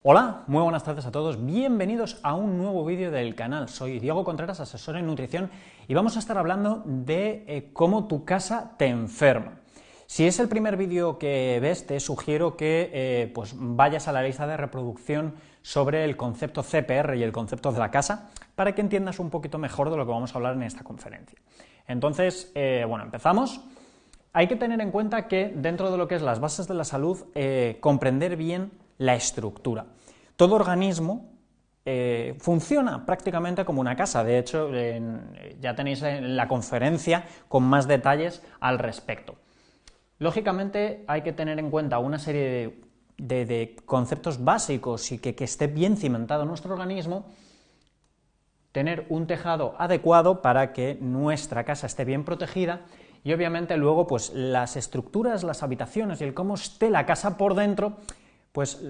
Hola, muy buenas tardes a todos, bienvenidos a un nuevo vídeo del canal. Soy Diego Contreras, asesor en nutrición, y vamos a estar hablando de cómo tu casa te enferma. Si es el primer vídeo que ves, te sugiero que pues vayas a la lista de reproducción sobre el concepto CPR y el concepto de la casa, para que entiendas un poquito mejor de lo que vamos a hablar en esta conferencia. Entonces, bueno, empezamos. Hay que tener en cuenta que dentro de lo que es las bases de la salud, comprender bien la estructura. Todo organismo funciona prácticamente como una casa. De hecho, ya tenéis en la conferencia con más detalles al respecto. Lógicamente hay que tener en cuenta una serie de conceptos básicos y que esté bien cimentado en nuestro organismo, tener un tejado adecuado para que nuestra casa esté bien protegida. Y obviamente luego pues las estructuras, las habitaciones y el cómo esté la casa por dentro, pues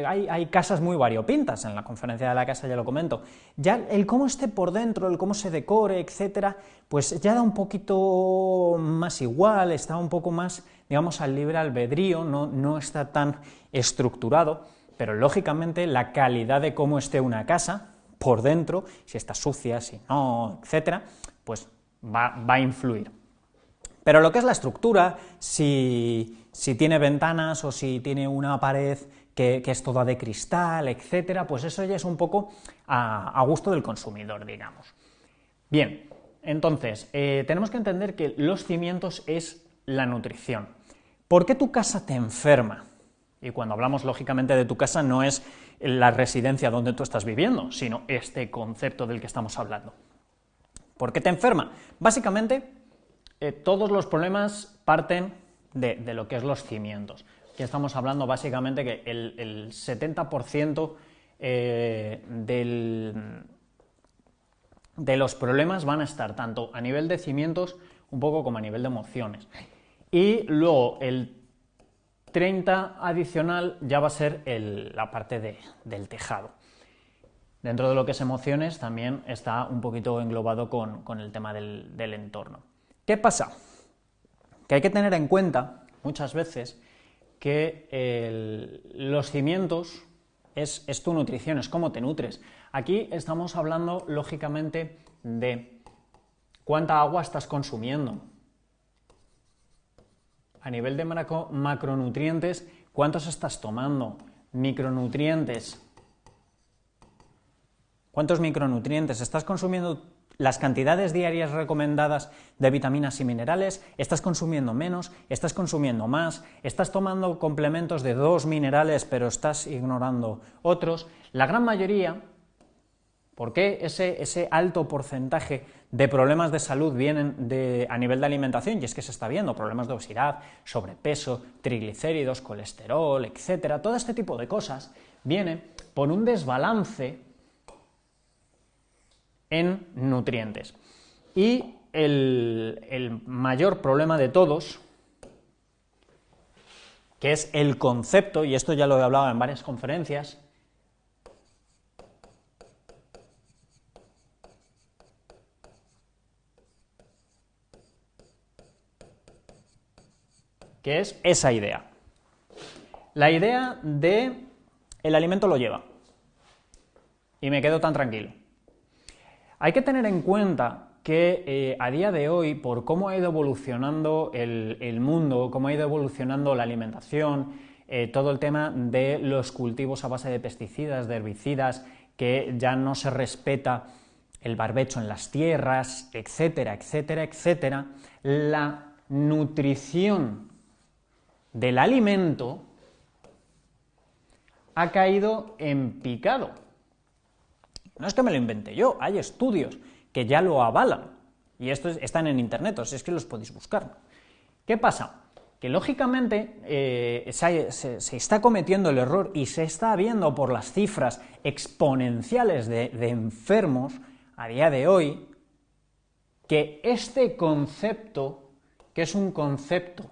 hay casas muy variopintas. En la conferencia de la casa ya lo comento. Ya el cómo esté por dentro, el cómo se decore, etcétera, pues ya da un poquito más igual, está un poco más, digamos, al libre albedrío, no está tan estructurado, pero lógicamente la calidad de cómo esté una casa por dentro, si está sucia, si no, etcétera, pues va a influir. Pero lo que es la estructura, si tiene ventanas o si tiene una pared que es toda de cristal, etcétera, pues eso ya es un poco a gusto del consumidor, digamos. Bien, entonces, tenemos que entender que los cimientos es la nutrición. ¿Por qué tu casa te enferma? Y cuando hablamos, lógicamente, de tu casa, no es la residencia donde tú estás viviendo, sino este concepto del que estamos hablando. ¿Por qué te enferma? Básicamente, todos los problemas parten de lo que es los cimientos. Aquí estamos hablando básicamente que el 70% de los problemas van a estar tanto a nivel de cimientos un poco como a nivel de emociones. Y luego el 30 adicional ya va a ser la parte del tejado. Dentro de lo que es emociones también está un poquito englobado con el tema del entorno. ¿Qué pasa? Que hay que tener en cuenta muchas veces que los cimientos es tu nutrición, es cómo te nutres. Aquí estamos hablando, lógicamente, de cuánta agua estás consumiendo. A nivel de macronutrientes, ¿cuántos estás tomando? Micronutrientes. ¿Cuántos micronutrientes? ¿Estás consumiendo las cantidades diarias recomendadas de vitaminas y minerales? ¿Estás consumiendo menos? ¿Estás consumiendo más? ¿Estás tomando complementos de 2 minerales pero estás ignorando otros? La gran mayoría, ¿por qué ese alto porcentaje de problemas de salud vienen a nivel de alimentación? Y es que se está viendo problemas de obesidad, sobrepeso, triglicéridos, colesterol, etcétera. Todo este tipo de cosas viene por un desbalance en nutrientes. Y el mayor problema de todos, que es el concepto, y esto ya lo he hablado en varias conferencias, que es esa idea. La idea de el alimento lo lleva, y me quedo tan tranquilo. Hay que tener en cuenta que a día de hoy, por cómo ha ido evolucionando el mundo, cómo ha ido evolucionando la alimentación, todo el tema de los cultivos a base de pesticidas, de herbicidas, que ya no se respeta el barbecho en las tierras, etcétera, etcétera, etcétera, la nutrición del alimento ha caído en picado. No es que me lo inventé yo, hay estudios que ya lo avalan, y estos están en internet, o sea, es que los podéis buscar. ¿Qué pasa? Que lógicamente se está cometiendo el error y se está viendo por las cifras exponenciales de enfermos a día de hoy, que este concepto, que es un concepto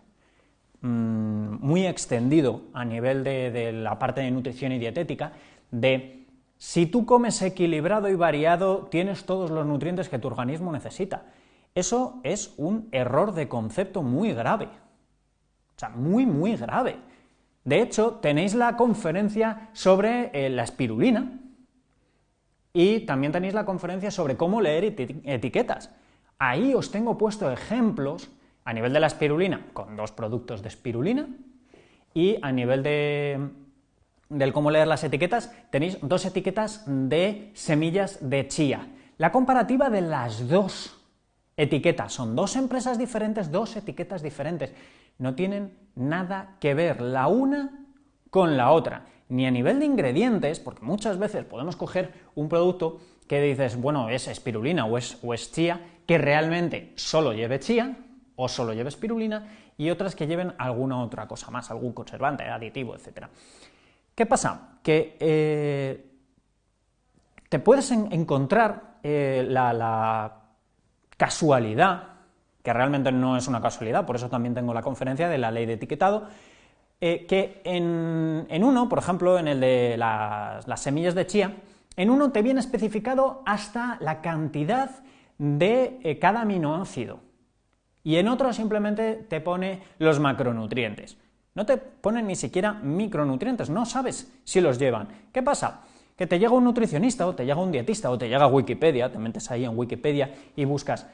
muy extendido a nivel de la parte de nutrición y dietética, de si tú comes equilibrado y variado, tienes todos los nutrientes que tu organismo necesita. Eso es un error de concepto muy grave. O sea, muy, muy grave. De hecho, tenéis la conferencia sobre la espirulina y también tenéis la conferencia sobre cómo leer etiquetas. Ahí os tengo puesto ejemplos a nivel de la espirulina con 2 productos de espirulina y a nivel del cómo leer las etiquetas tenéis 2 etiquetas de semillas de chía. La comparativa de las 2 etiquetas, son 2 empresas diferentes, 2 etiquetas diferentes, no tienen nada que ver la una con la otra, ni a nivel de ingredientes, porque muchas veces podemos coger un producto que dices, bueno, es espirulina o es chía, que realmente solo lleve chía o solo lleve espirulina, y otras que lleven alguna otra cosa más, algún conservante, aditivo, etc. ¿Qué pasa? Que te puedes encontrar la casualidad, que realmente no es una casualidad, por eso también tengo la conferencia de la ley de etiquetado, que en uno, por ejemplo, en el de las semillas de chía, en uno te viene especificado hasta la cantidad de cada aminoácido, y en otro simplemente te pone los macronutrientes. No te ponen ni siquiera micronutrientes, no sabes si los llevan. ¿Qué pasa? Que te llega un nutricionista o te llega un dietista o te llega Wikipedia, te metes ahí en Wikipedia y buscas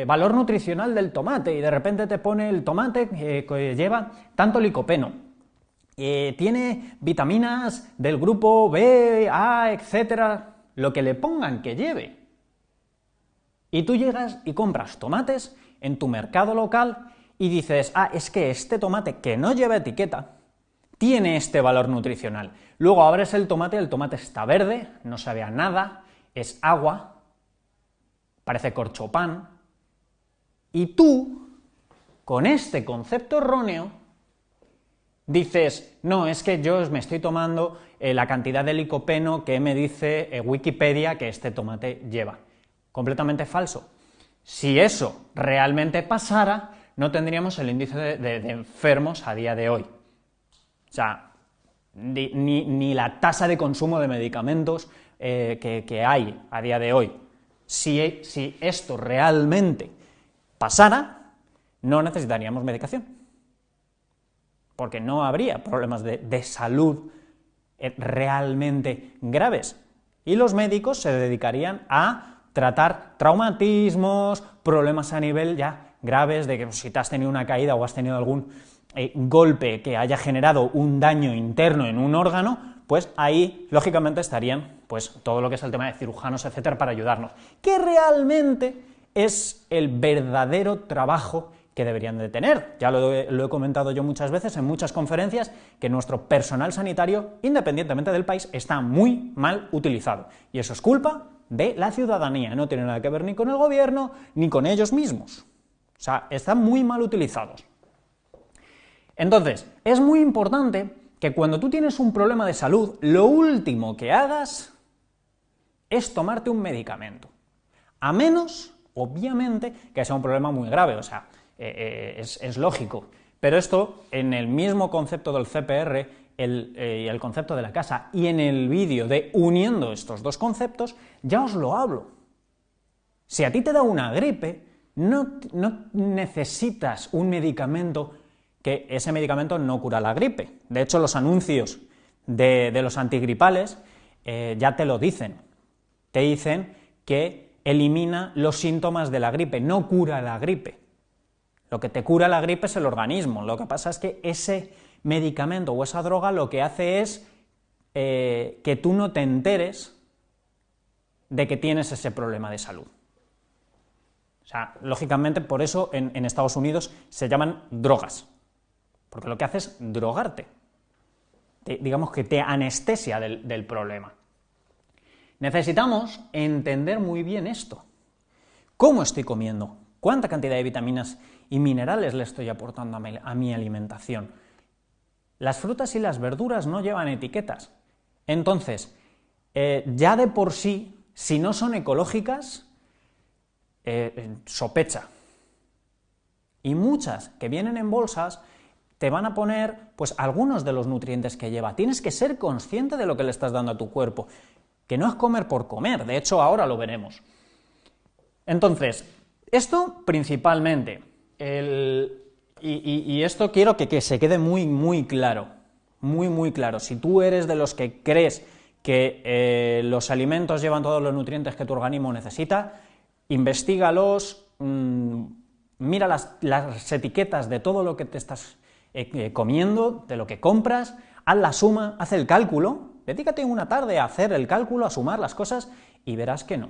valor nutricional del tomate y de repente te pone el tomate que lleva tanto licopeno, tiene vitaminas del grupo B, A, etcétera, lo que le pongan que lleve. Y tú llegas y compras tomates en tu mercado local y dices, es que este tomate que no lleva etiqueta tiene este valor nutricional. Luego abres el tomate está verde, no sabe a nada, es agua, parece corchopán, y tú, con este concepto erróneo, dices, no, es que yo me estoy tomando la cantidad de licopeno que me dice Wikipedia que este tomate lleva. Completamente falso. Si eso realmente pasara, no tendríamos el índice de enfermos a día de hoy. O sea, ni la tasa de consumo de medicamentos que hay a día de hoy. Si esto realmente pasara, no necesitaríamos medicación, porque no habría problemas de salud realmente graves, y los médicos se dedicarían a tratar traumatismos, problemas a nivel ya graves, de que si te has tenido una caída o has tenido algún golpe que haya generado un daño interno en un órgano, pues ahí lógicamente estarían pues todo lo que es el tema de cirujanos, etcétera, para ayudarnos, que realmente es el verdadero trabajo que deberían de tener. Ya lo he comentado yo muchas veces en muchas conferencias, que nuestro personal sanitario, independientemente del país, está muy mal utilizado, y eso es culpa de la ciudadanía, no tiene nada que ver ni con el gobierno ni con ellos mismos. O sea, están muy mal utilizados. Entonces, es muy importante que cuando tú tienes un problema de salud, lo último que hagas es tomarte un medicamento. A menos, obviamente, que sea un problema muy grave, o sea, es lógico. Pero esto, en el mismo concepto del CPR, el concepto de la casa, y en el vídeo de uniendo estos 2 conceptos, ya os lo hablo. Si a ti te da una gripe, no necesitas un medicamento, que ese medicamento no cura la gripe. De hecho, los anuncios de los antigripales ya te lo dicen. Te dicen que elimina los síntomas de la gripe, no cura la gripe. Lo que te cura la gripe es el organismo. Lo que pasa es que ese medicamento o esa droga lo que hace es que tú no te enteres de que tienes ese problema de salud. O sea, lógicamente, por eso en Estados Unidos se llaman drogas, porque lo que hace es drogarte, digamos que te anestesia del problema. Necesitamos entender muy bien esto. ¿Cómo estoy comiendo? ¿Cuánta cantidad de vitaminas y minerales le estoy aportando a mi alimentación? Las frutas y las verduras no llevan etiquetas. Entonces, ya de por sí, si no son ecológicas, sospecha. Y muchas que vienen en bolsas te van a poner pues algunos de los nutrientes que lleva. Tienes que ser consciente de lo que le estás dando a tu cuerpo, que no es comer por comer, de hecho ahora lo veremos. Entonces, esto principalmente, y esto quiero que se quede muy, muy claro. muy, muy claro. Si tú eres de los que crees que los alimentos llevan todos los nutrientes que tu organismo necesita, investígalos, mira las etiquetas de todo lo que te estás comiendo, de lo que compras, haz la suma, haz el cálculo, dedícate una tarde a hacer el cálculo, a sumar las cosas y verás que no.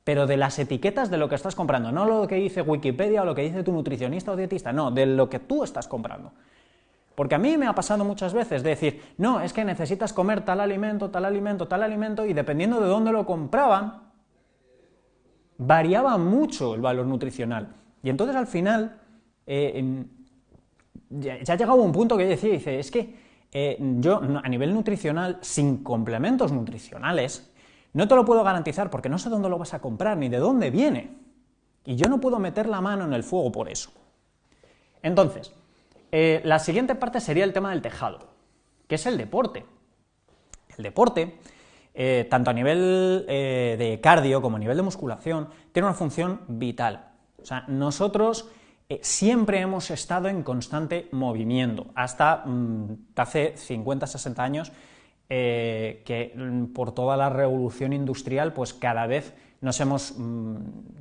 Pero de las etiquetas de lo que estás comprando, no lo que dice Wikipedia o lo que dice tu nutricionista o dietista, no, de lo que tú estás comprando. Porque a mí me ha pasado muchas veces de decir, no, es que necesitas comer tal alimento, tal alimento, tal alimento, y dependiendo de dónde lo compraban, variaba mucho el valor nutricional. Y entonces al final, ya llegaba un punto que yo decía, es que yo a nivel nutricional, sin complementos nutricionales, no te lo puedo garantizar porque no sé dónde lo vas a comprar ni de dónde viene. Y yo no puedo meter la mano en el fuego por eso. Entonces, la siguiente parte sería el tema del tejado, que es el deporte. El deporte, tanto a nivel de cardio como a nivel de musculación, tiene una función vital. O sea, nosotros siempre hemos estado en constante movimiento, hasta hace 50, 60 años, que por toda la revolución industrial, pues cada vez nos hemos,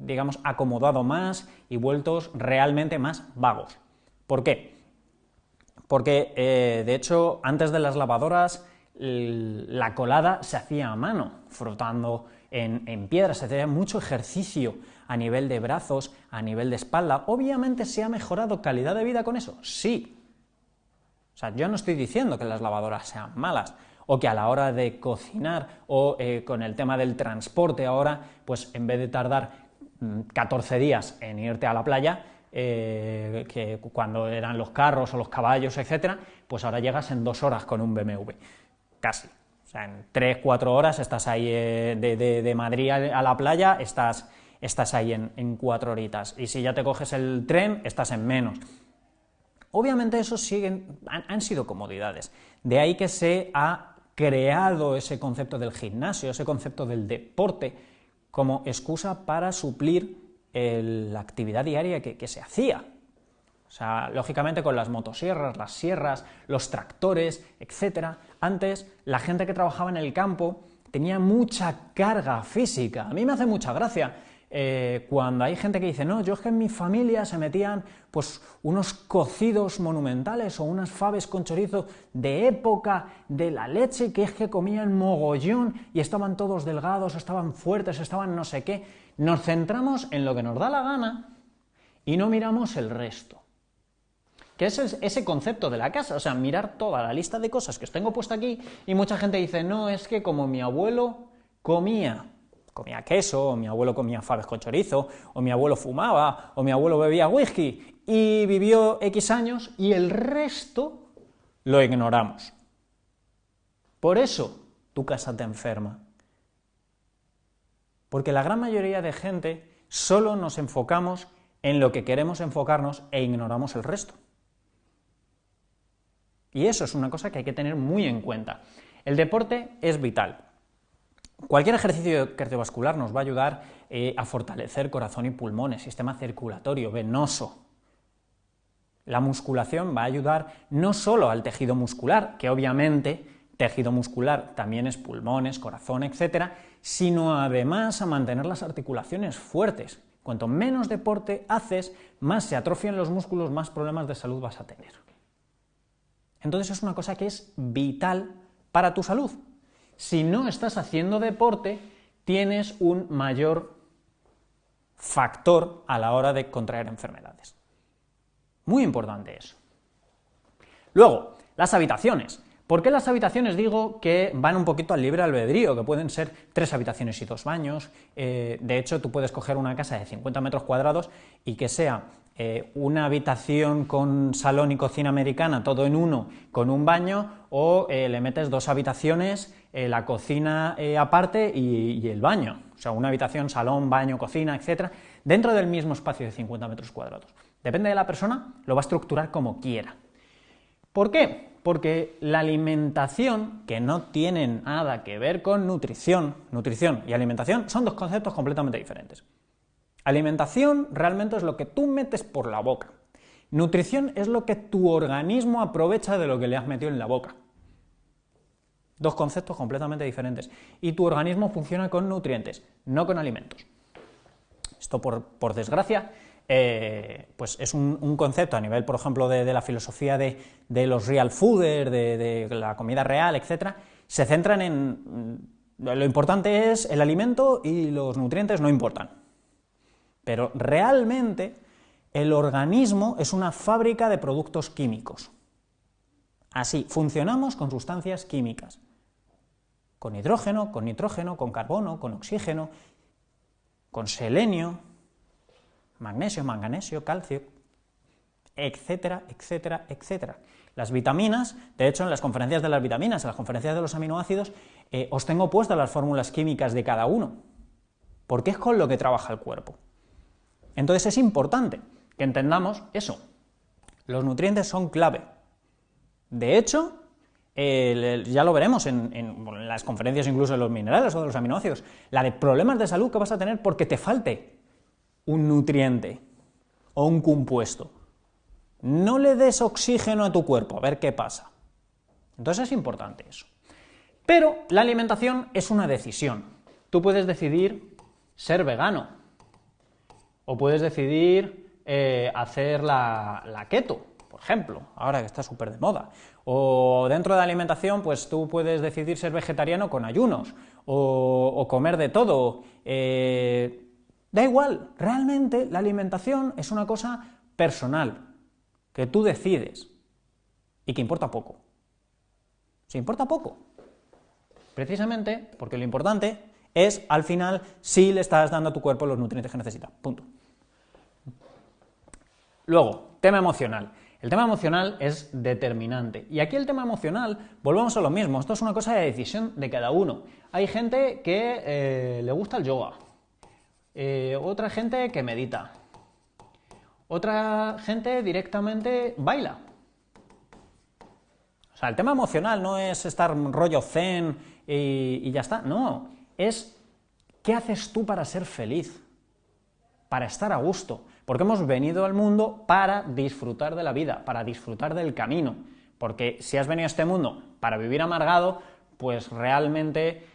digamos, acomodado más y vueltos realmente más vagos. ¿Por qué? Porque, de hecho, antes de las lavadoras, la colada se hacía a mano, frotando en piedras, se hacía mucho ejercicio a nivel de brazos, a nivel de espalda. Obviamente se ha mejorado calidad de vida con eso, sí. O sea, yo no estoy diciendo que las lavadoras sean malas, o que a la hora de cocinar, o con el tema del transporte ahora, pues en vez de tardar 14 días en irte a la playa, que cuando eran los carros o los caballos, etcétera, pues ahora llegas en 2 horas con un BMW, casi. O sea, en 3-4 horas estás ahí de Madrid a la playa, estás ahí en 4 horitas, y si ya te coges el tren, estás en menos. Obviamente esos han sido comodidades, de ahí que se ha creado ese concepto del gimnasio, ese concepto del deporte, como excusa para suplir la actividad diaria que se hacía. O sea, lógicamente con las motosierras, las sierras, los tractores, etc. Antes, la gente que trabajaba en el campo tenía mucha carga física. A mí me hace mucha gracia cuando hay gente que dice, no, yo es que en mi familia se metían pues unos cocidos monumentales o unas faves con chorizo de época de la leche, que es que comían mogollón y estaban todos delgados, estaban fuertes, estaban no sé qué. Nos centramos en lo que nos da la gana y no miramos el resto. Que es ese concepto de la casa, o sea, mirar toda la lista de cosas que os tengo puesta aquí, y mucha gente dice, no, es que como mi abuelo comía queso, o mi abuelo comía faves con chorizo, o mi abuelo fumaba, o mi abuelo bebía whisky, y vivió X años, y el resto lo ignoramos. Por eso tu casa te enferma. Porque la gran mayoría de gente solo nos enfocamos en lo que queremos enfocarnos e ignoramos el resto. Y eso es una cosa que hay que tener muy en cuenta. El deporte es vital. Cualquier ejercicio cardiovascular nos va a ayudar a fortalecer corazón y pulmones, sistema circulatorio, venoso. La musculación va a ayudar no solo al tejido muscular, que obviamente tejido muscular también es pulmones, corazón, etc., sino además a mantener las articulaciones fuertes. Cuanto menos deporte haces, más se atrofian los músculos, más problemas de salud vas a tener. Entonces es una cosa que es vital para tu salud. Si no estás haciendo deporte, tienes un mayor factor a la hora de contraer enfermedades. Muy importante eso. Luego, las habitaciones. ¿Por qué las habitaciones digo que van un poquito al libre albedrío? Que pueden ser 3 habitaciones y 2 baños. De hecho, tú puedes coger una casa de 50 metros cuadrados y que sea una habitación con salón y cocina americana, todo en uno, con un baño, o le metes 2 habitaciones, la cocina aparte y el baño. O sea, una habitación, salón, baño, cocina, etc., dentro del mismo espacio de 50 metros cuadrados. Depende de la persona, lo va a estructurar como quiera. ¿Por qué? Porque la alimentación, que no tiene nada que ver con nutrición y alimentación son 2 conceptos completamente diferentes. Alimentación realmente es lo que tú metes por la boca, Nutrición es lo que tu organismo aprovecha de lo que le has metido en la boca. Dos conceptos completamente diferentes. Y tu organismo funciona con nutrientes, no con alimentos. Esto, por desgracia, pues es un concepto a nivel, por ejemplo, de la filosofía de los real fooders, de la comida real, etc. Se centran en... Lo importante es el alimento y los nutrientes no importan. Pero realmente el organismo es una fábrica de productos químicos. Así, funcionamos con sustancias químicas. Con hidrógeno, con nitrógeno, con carbono, con oxígeno, con selenio, magnesio, manganesio, calcio, etcétera, etcétera, etcétera. Las vitaminas, de hecho, en las conferencias de las vitaminas, en las conferencias de los aminoácidos, os tengo puestas las fórmulas químicas de cada uno, porque es con lo que trabaja el cuerpo. Entonces es importante que entendamos eso. Los nutrientes son clave. De hecho, ya lo veremos en las conferencias incluso de los minerales o de los aminoácidos, la de problemas de salud que vas a tener porque te falte un nutriente o un compuesto. No le des oxígeno a tu cuerpo, a ver qué pasa. Entonces es importante eso. Pero la alimentación es una decisión. Tú puedes decidir ser vegano, o puedes decidir hacer la keto, por ejemplo, ahora que está súper de moda. O dentro de la alimentación, pues tú puedes decidir ser vegetariano con ayunos, o comer de todo. Da igual, realmente la alimentación es una cosa personal, que tú decides, y que importa poco. Se importa poco, precisamente porque lo importante es, al final, si le estás dando a tu cuerpo los nutrientes que necesita. Punto. Luego, tema emocional. El tema emocional es determinante. Y aquí el tema emocional, volvemos a lo mismo, esto es una cosa de decisión de cada uno. Hay gente que le gusta el yoga, otra gente que medita, otra gente directamente baila. O sea, el tema emocional no es estar rollo zen y ya está, no, es ¿qué haces tú para ser feliz? Para estar a gusto, porque hemos venido al mundo para disfrutar de la vida, para disfrutar del camino, porque si has venido a este mundo para vivir amargado, pues realmente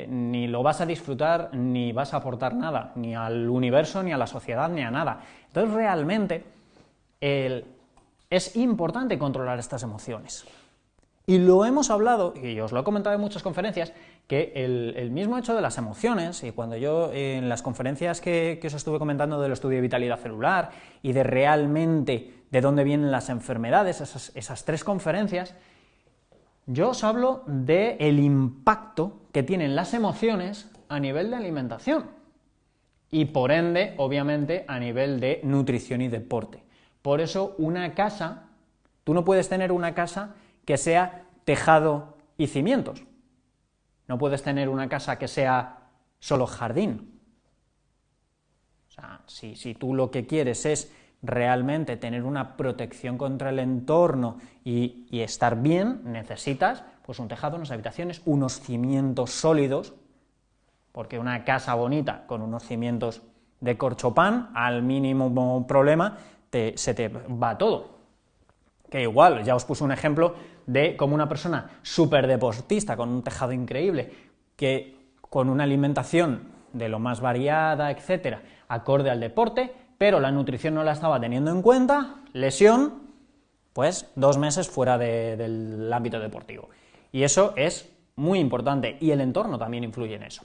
ni lo vas a disfrutar, ni vas a aportar nada, ni al universo, ni a la sociedad, ni a nada. Entonces realmente es importante controlar estas emociones. Y lo hemos hablado, y os lo he comentado en muchas conferencias, que el mismo hecho de las emociones, y cuando yo en las conferencias que os estuve comentando del estudio de vitalidad celular y de realmente de dónde vienen las enfermedades, esas 3 conferencias, yo os hablo del impacto que tienen las emociones a nivel de alimentación y por ende, obviamente, a nivel de nutrición y deporte. Por eso una casa, tú no puedes tener una casa que sea tejado y cimientos. No puedes tener una casa que sea solo jardín. O sea, si tú lo que quieres es realmente tener una protección contra el entorno y estar bien, necesitas pues un tejado, unas habitaciones, unos cimientos sólidos, porque una casa bonita con unos cimientos de corchopán, al mínimo problema, se te va todo. Que igual, ya os puse un ejemplo de cómo una persona súper deportista, con un tejado increíble, que con una alimentación de lo más variada, etcétera, acorde al deporte, pero la nutrición no la estaba teniendo en cuenta, lesión, pues 2 meses fuera del ámbito deportivo. Y eso es muy importante, y el entorno también influye en eso.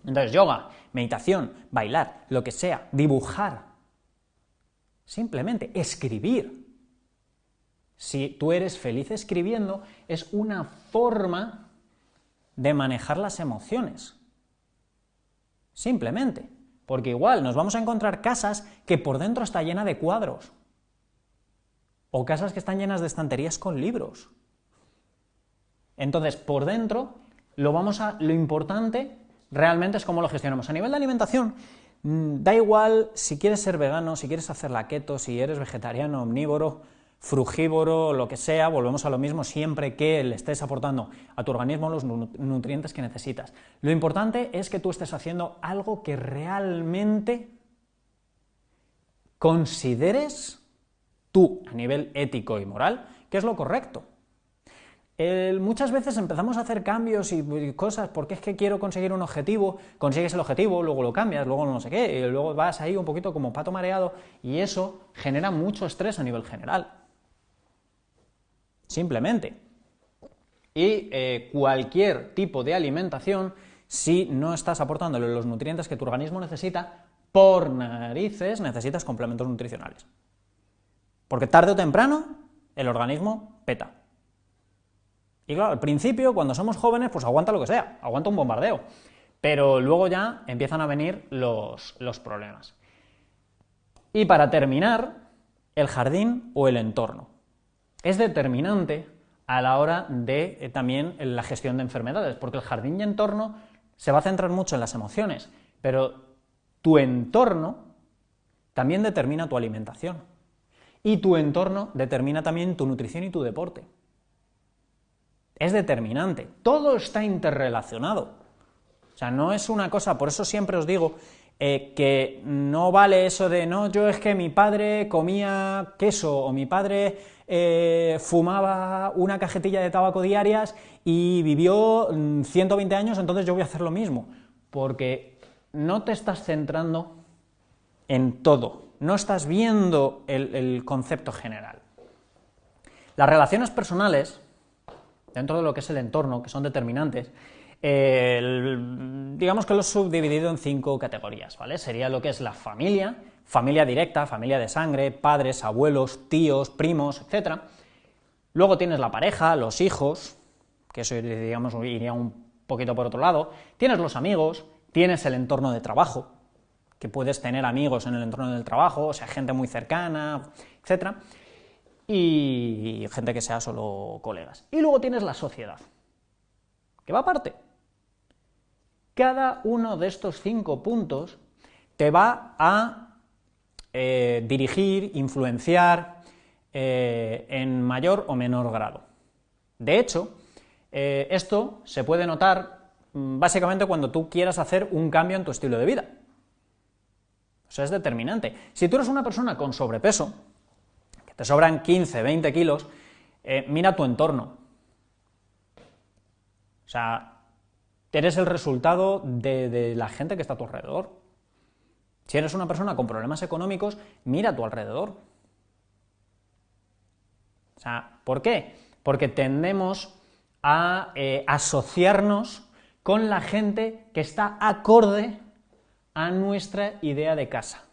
Entonces, yoga, meditación, bailar, lo que sea, dibujar, simplemente escribir. Si tú eres feliz escribiendo, es una forma de manejar las emociones. Simplemente. Porque igual nos vamos a encontrar casas que por dentro está llena de cuadros. O casas que están llenas de estanterías con libros. Entonces, por dentro, lo importante realmente es cómo lo gestionamos. A nivel de alimentación, da igual si quieres ser vegano, si quieres hacer la keto, si eres vegetariano, omnívoro, frugívoro, lo que sea, volvemos a lo mismo, siempre que le estés aportando a tu organismo los nutrientes que necesitas. Lo importante es que tú estés haciendo algo que realmente consideres tú, a nivel ético y moral, qué es lo correcto. Muchas veces empezamos a hacer cambios y cosas porque es que quiero conseguir un objetivo, consigues el objetivo, luego lo cambias, luego no sé qué, y luego vas ahí un poquito como pato mareado, y eso genera mucho estrés a nivel general. Simplemente. Y cualquier tipo de alimentación, si no estás aportándole los nutrientes que tu organismo necesita, por narices necesitas complementos nutricionales. Porque tarde o temprano el organismo peta. Y claro, al principio, cuando somos jóvenes, pues aguanta lo que sea, aguanta un bombardeo. Pero luego ya empiezan a venir los problemas. Y para terminar, el jardín o el entorno. Es determinante a la hora de también la gestión de enfermedades, porque el jardín y entorno se va a centrar mucho en las emociones, pero tu entorno también determina tu alimentación. Y tu entorno determina también tu nutrición y tu deporte. Es determinante, todo está interrelacionado. O sea, no es una cosa, por eso siempre os digo que no vale eso de, no, yo es que mi padre comía queso, o mi padre fumaba una cajetilla de tabaco diarias y vivió 120 años, entonces yo voy a hacer lo mismo. Porque no te estás centrando en todo, no estás viendo el concepto general. Las relaciones personales, dentro de lo que es el entorno, que son determinantes, digamos que lo he subdividido en 5 categorías, ¿vale? Sería lo que es la familia, familia directa, familia de sangre, padres, abuelos, tíos, primos, etc. Luego tienes la pareja, los hijos, que eso, digamos, iría un poquito por otro lado. Tienes los amigos, tienes el entorno de trabajo, que puedes tener amigos en el entorno del trabajo, o sea, gente muy cercana, etc. Y gente que sea solo colegas. Y luego tienes la sociedad, que va aparte. Cada uno de estos 5 puntos te va a dirigir, influenciar en mayor o menor grado. De hecho, esto se puede notar básicamente cuando tú quieras hacer un cambio en tu estilo de vida. O sea, es determinante. Si tú eres una persona con sobrepeso, que te sobran 15, 20 kilos, mira tu entorno. O sea, eres el resultado de la gente que está a tu alrededor. Si eres una persona con problemas económicos, mira a tu alrededor. O sea, ¿por qué? Porque tendemos a asociarnos con la gente que está acorde a nuestra idea de casa.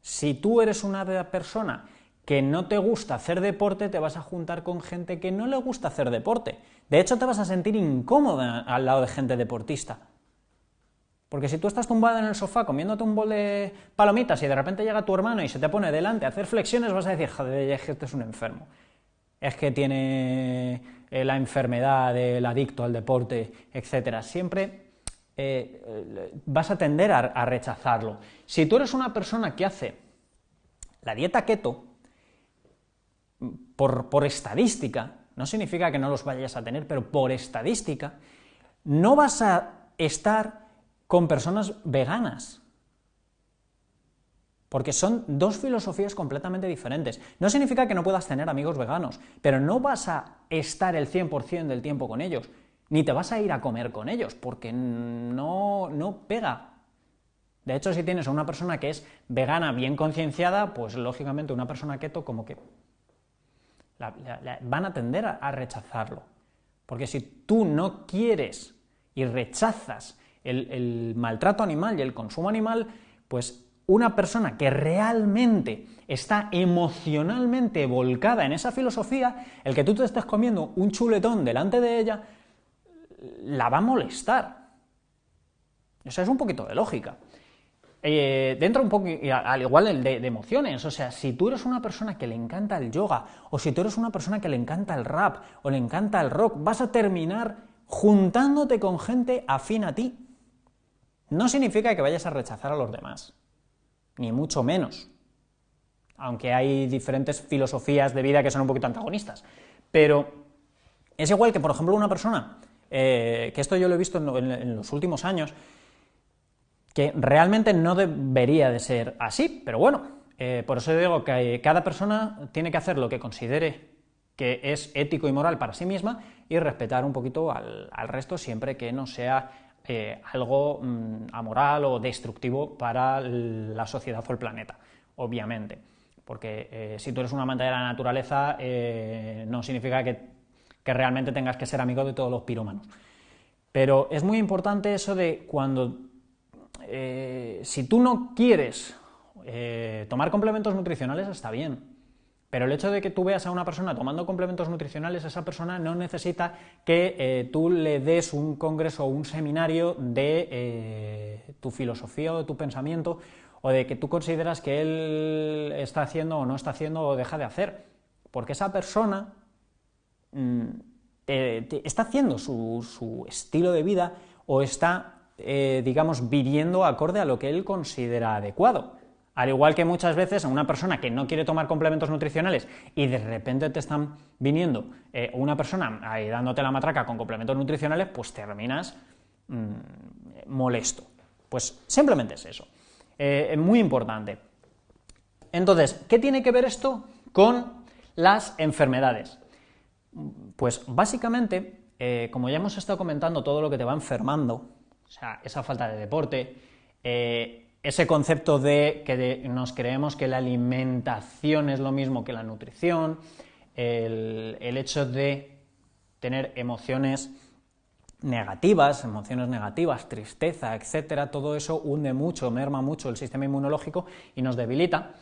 Si tú eres una persona que no te gusta hacer deporte, te vas a juntar con gente que no le gusta hacer deporte. De hecho, te vas a sentir incómoda al lado de gente deportista. Porque si tú estás tumbada en el sofá comiéndote un bol de palomitas y de repente llega tu hermano y se te pone delante a hacer flexiones, vas a decir, joder, es que este es un enfermo. Es que tiene la enfermedad del adicto al deporte, etc. Siempre vas a tender a rechazarlo. Si tú eres una persona que hace la dieta keto, por estadística, no significa que no los vayas a tener, pero por estadística, no vas a estar con personas veganas, porque son 2 filosofías completamente diferentes. No significa que no puedas tener amigos veganos, pero no vas a estar el 100% del tiempo con ellos, ni te vas a ir a comer con ellos, porque no pega. De hecho, si tienes a una persona que es vegana bien concienciada, pues lógicamente una persona keto como que van a tender a rechazarlo. Porque si tú no quieres y rechazas el maltrato animal y el consumo animal, pues una persona que realmente está emocionalmente volcada en esa filosofía, el que tú te estés comiendo un chuletón delante de ella, la va a molestar. O sea, es un poquito de lógica. Dentro un poco, al igual de emociones, o sea, si tú eres una persona que le encanta el yoga, o si tú eres una persona que le encanta el rap, o le encanta el rock, vas a terminar juntándote con gente afín a ti. No significa que vayas a rechazar a los demás, ni mucho menos, aunque hay diferentes filosofías de vida que son un poquito antagonistas, pero es igual que, por ejemplo, una persona, que esto yo lo he visto en los últimos años, que realmente no debería de ser así, pero bueno, Por eso digo que cada persona tiene que hacer lo que considere que es ético y moral para sí misma y respetar un poquito al resto siempre que no sea algo amoral o destructivo para la sociedad o el planeta, obviamente. Porque si tú eres un amante de la naturaleza, no significa que realmente tengas que ser amigo de todos los pirómanos. Pero es muy importante eso de cuando, si tú no quieres tomar complementos nutricionales, está bien, pero el hecho de que tú veas a una persona tomando complementos nutricionales, esa persona no necesita que tú le des un congreso o un seminario de tu filosofía o de tu pensamiento, o de que tú consideras que él está haciendo o no está haciendo o deja de hacer, porque esa persona está haciendo su estilo de vida o está, digamos, viviendo acorde a lo que él considera adecuado. Al igual que muchas veces a una persona que no quiere tomar complementos nutricionales y de repente te están viniendo una persona ahí dándote la matraca con complementos nutricionales, pues terminas molesto. Pues simplemente es eso. Es muy importante. Entonces, ¿qué tiene que ver esto con las enfermedades? Pues básicamente, como ya hemos estado comentando todo lo que te va enfermando, o sea, esa falta de deporte, ese concepto de que nos creemos que la alimentación es lo mismo que la nutrición, el hecho de tener emociones negativas, tristeza, etcétera, todo eso hunde mucho, merma mucho el sistema inmunológico y nos debilita.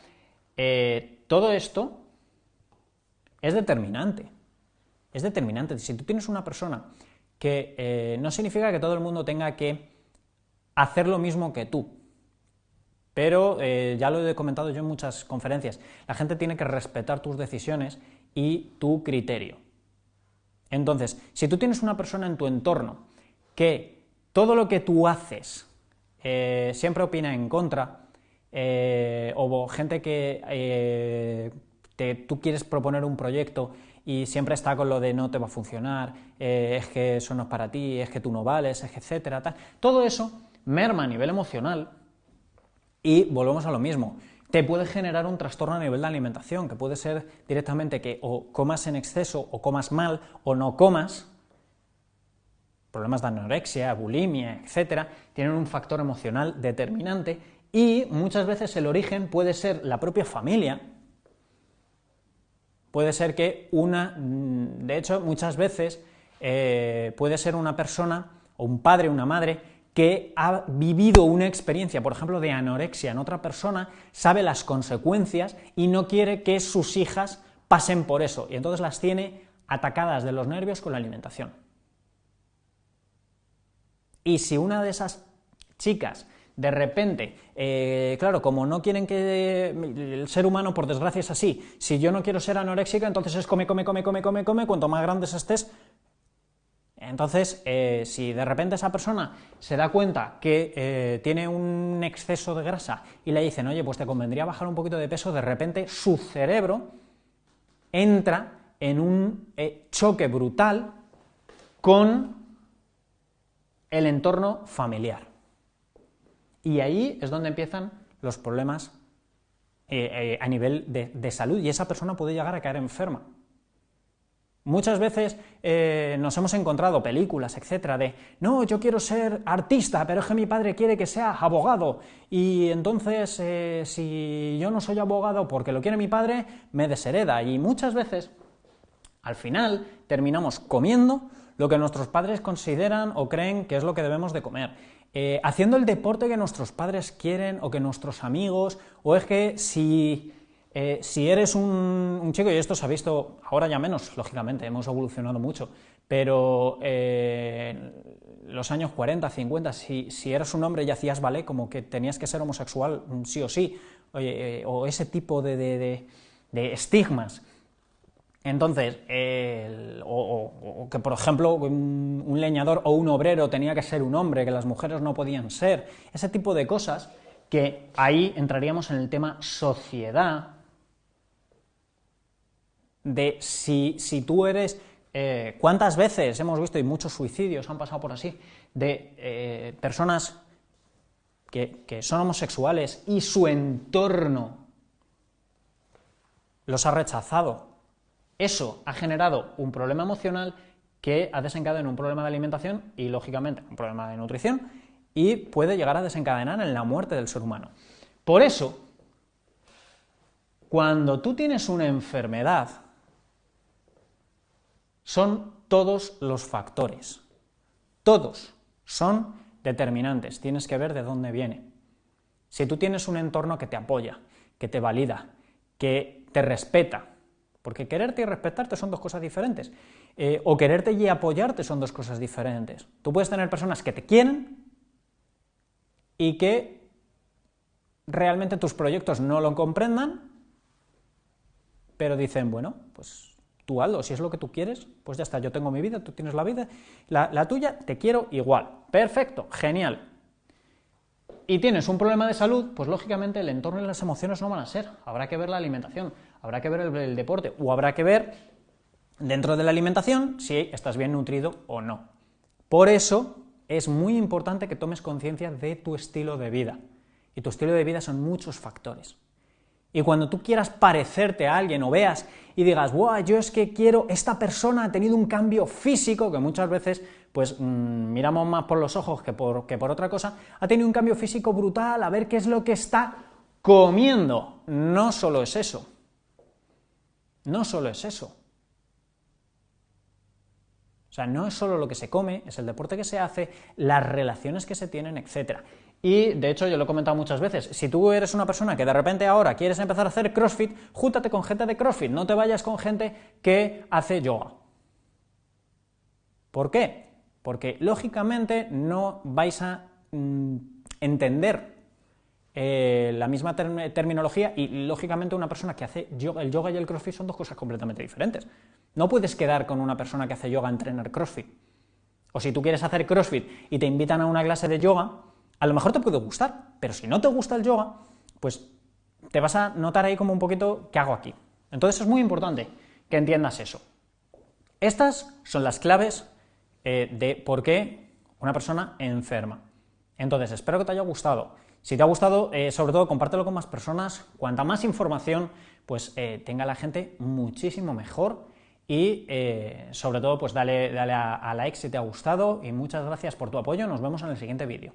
Todo esto es determinante. Es determinante. Si tú tienes una persona que no significa que todo el mundo tenga que hacer lo mismo que tú, pero ya lo he comentado yo en muchas conferencias, la gente tiene que respetar tus decisiones y tu criterio. Entonces, si tú tienes una persona en tu entorno que todo lo que tú haces siempre opina en contra, o gente que tú quieres proponer un proyecto y siempre está con lo de no te va a funcionar, es que eso no es para ti, es que tú no vales, es que etcétera, tal, todo eso merma a nivel emocional. Y volvemos a lo mismo, te puede generar un trastorno a nivel de alimentación, que puede ser directamente que o comas en exceso, o comas mal, o no comas, problemas de anorexia, bulimia, etcétera, tienen un factor emocional determinante y muchas veces el origen puede ser la propia familia, puede ser que de hecho muchas veces puede ser una persona, o un padre, una madre, que ha vivido una experiencia, por ejemplo, de anorexia en otra persona, sabe las consecuencias y no quiere que sus hijas pasen por eso, y entonces las tiene atacadas de los nervios con la alimentación. Y si una de esas chicas, de repente, claro, como no quieren que el ser humano, por desgracia, es así, si yo no quiero ser anoréxica, entonces es come, cuanto más grandes estés. Entonces, si de repente esa persona se da cuenta que tiene un exceso de grasa y le dicen, oye, pues te convendría bajar un poquito de peso, de repente su cerebro entra en un choque brutal con el entorno familiar. Y ahí es donde empiezan los problemas a nivel de salud, y esa persona puede llegar a caer enferma. Muchas veces nos hemos encontrado películas, etcétera, de no, yo quiero ser artista, pero es que mi padre quiere que sea abogado, y entonces si yo no soy abogado porque lo quiere mi padre, me deshereda. Y muchas veces, al final, terminamos comiendo lo que nuestros padres consideran o creen que es lo que debemos de comer, haciendo el deporte que nuestros padres quieren o que nuestros amigos, o es que si eres un chico, y esto se ha visto ahora ya menos, lógicamente, hemos evolucionado mucho, pero los años 40, 50, si eras un hombre y hacías ballet, como que tenías que ser homosexual sí o sí, o ese tipo de estigmas. Entonces, o que por ejemplo un leñador o un obrero tenía que ser un hombre, que las mujeres no podían ser, ese tipo de cosas, que ahí entraríamos en el tema sociedad, de si tú eres... ¿cuántas veces hemos visto, y muchos suicidios han pasado por así, de personas que son homosexuales y su entorno los has rechazado. Eso ha generado un problema emocional que ha desencadenado en un problema de alimentación y, lógicamente, un problema de nutrición y puede llegar a desencadenar en la muerte del ser humano. Por eso, cuando tú tienes una enfermedad, son todos los factores. Todos son determinantes. Tienes que ver de dónde viene. Si tú tienes un entorno que te apoya, que te valida, que te respeta, porque quererte y respetarte son dos cosas diferentes, o quererte y apoyarte son dos cosas diferentes. Tú puedes tener personas que te quieren y que realmente tus proyectos no lo comprendan, pero dicen, bueno, pues tú hazlo, si es lo que tú quieres, pues ya está, yo tengo mi vida, tú tienes la vida, la tuya, te quiero igual. Perfecto, genial. Y tienes un problema de salud, pues lógicamente el entorno y las emociones no van a ser. Habrá que ver la alimentación, habrá que ver el deporte, o habrá que ver dentro de la alimentación si estás bien nutrido o no. Por eso es muy importante que tomes conciencia de tu estilo de vida. Y tu estilo de vida son muchos factores. Y cuando tú quieras parecerte a alguien o veas y digas, ¡guau! Yo es que quiero, esta persona ha tenido un cambio físico, que muchas veces pues miramos más por los ojos que por otra cosa, ha tenido un cambio físico brutal, a ver qué es lo que está comiendo. No solo es eso. No solo es eso. O sea, no es solo lo que se come, es el deporte que se hace, las relaciones que se tienen, etc. Y, de hecho, yo lo he comentado muchas veces, si tú eres una persona que de repente ahora quieres empezar a hacer CrossFit, júntate con gente de CrossFit, no te vayas con gente que hace yoga. ¿Por qué? Porque, lógicamente, no vais a entender la misma terminología y, lógicamente, una persona que hace yoga, el yoga y el CrossFit son dos cosas completamente diferentes. No puedes quedar con una persona que hace yoga a entrenar CrossFit. O si tú quieres hacer CrossFit y te invitan a una clase de yoga, a lo mejor te puede gustar, pero si no te gusta el yoga, pues te vas a notar ahí como un poquito, ¿qué hago aquí? Entonces es muy importante que entiendas eso. Estas son las claves de por qué una persona enferma. Entonces, espero que te haya gustado. Si te ha gustado, sobre todo, compártelo con más personas. Cuanta más información pues tenga la gente, muchísimo mejor. Y, sobre todo, pues dale a like si te ha gustado. Y muchas gracias por tu apoyo. Nos vemos en el siguiente vídeo.